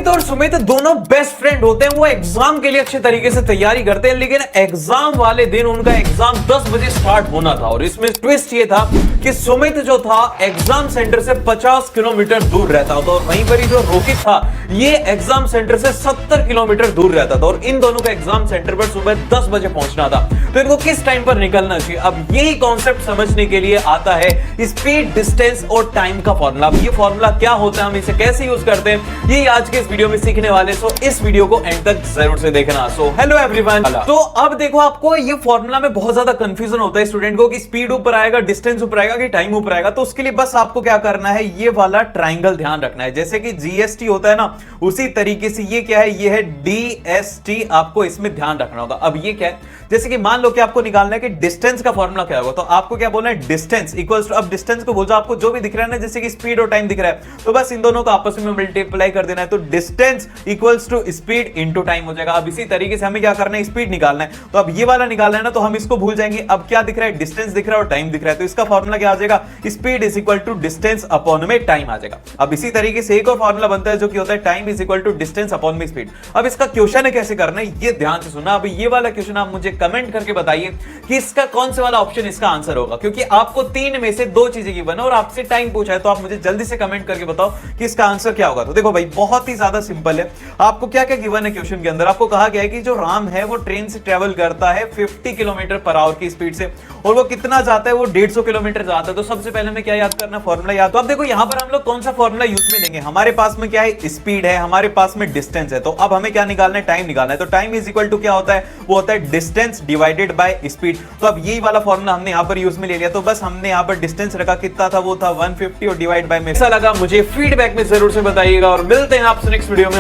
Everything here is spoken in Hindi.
सुमित और सुमित दोनों बेस्ट फ्रेंड होते हैं। वो एग्जाम के लिए अच्छे तरीके से तैयारी करते हैं, लेकिन एग्जाम वाले दिन उनका एग्जाम 10 बजे स्टार्ट होना था। और इसमें ट्विस्ट ये था कि सुमित जो था एग्जाम सेंटर से 50 किलोमीटर दूर रहता था, और वहीं पर ही जो रोहित था ये एग्जाम सेंटर से 70 किलोमीटर दूर रहता था। और इन दोनों का एग्जाम सेंटर पर सुबह 10 बजे पहुंचना था, तो इनको किस टाइम पर निकलना चाहिए। अब यही कॉन्सेप्ट समझने के लिए आता है स्पीड, डिस्टेंस और टाइम का फॉर्मूला। अब ये फॉर्मूला क्या होता है, हम इसे कैसे यूज करते हैं, ये आज के इस वीडियो में सीखने वाले। सो इस वीडियो को एंड तक जरूर से देखना। So hello everyone. तो अब देखो, आपको ये फॉर्मूला में बहुत ज्यादा कंफ्यूजन होता है स्टूडेंट को कि स्पीड ऊपर आएगा, डिस्टेंस ऊपर आएगा कि टाइम ऊपर आएगा। तो उसके लिए बस आपको क्या करना है, ये वाला ट्राइंगल ध्यान रखना है। जैसे कि जीएसटी होता है ना, उसी तरीके से ये क्या है, ये है डीएसटी। आपको इसमें ध्यान रखना होगा। अब ये क्या है, जैसे कि मान लो कि आपको निकालना है कि डिस्टेंस का फॉर्मूला क्या होगा, तो आपको क्या बोलना है, डिस्टेंस इक्वल्स टू, अब डिस्टेंस को बोलो, आपको जो भी दिख रहा है ना, जैसे कि स्पीड और टाइम दिख रहा है, तो बस इन दोनों को आपस में मल्टीप्लाई कर देना है, तो distance equals to speed into time हो जाएगा। अब इसी तरीके से हमें क्या करना है, स्पीड निकालना है। तो अब ये वाला निकालना है ना, तो हम इसको भूल जाएंगे। अब क्या दिख रहा है, डिस्टेंस दिख रहा है और टाइम दिख रहा है, तो इसका फॉर्मूला क्या आ जाएगा, speed is equal to distance upon में टाइम आ जाएगा। अब इसी तरीके से एक और फॉर्मूला बनता है जो कि होता है time is equal to distance upon में स्पीड। अब इसका क्वेश्चन है कैसे करना है, ये ध्यान से सुनना। अब ये वाला क्वेश्चन आप मुझे कमेंट करके बताइए कि इसका कौन से वाला ऑप्शन इसका आंसर होगा, क्योंकि आपको तीन में से दो चीजें गिवन है और आपसे टाइम पूछा है, तो आप मुझे जल्दी से कमेंट करके बताओ कि इसका आंसर क्या होगा। तो देखो भाई, बहुत ही ज्यादा सिंपल है। आपको क्या क्या गिवन है क्वेश्चन के अंदर, आपको कहा गया है कि जो राम है वो ट्रेन से ट्रेवल करता है 50 किलोमीटर पर आवर की स्पीड से, और वो कितना जाता है, वो 150 किलोमीटर जाता है। तो सबसे पहले हमें क्या याद करना, फॉर्मूला याद। तो अब देखो यहां पर हम लोग कौन सा फॉर्मूला यूज में लेंगे, हमारे पास में क्या है, स्पीड है, हमारे पास में डिस्टेंस है। तो अब हमें क्या निकालना है, टाइम निकालना है। तो टाइम इज इक्वल टू क्या होता है, वो होता है डिस्टेंस डिवाइडेड बाय स्पीड। तो अब यही वाला फॉर्मूला हमने यहां पर यूज में ले लिया। तो बस हमने यहां पर डिस्टेंस रखा, कितना था, वो था 150, और डिवाइड बाय में। ऐसा लगा मुझे फीडबैक में जरूर से बताइएगा, और मिलते हैं आपसे नेक्स्ट वीडियो में।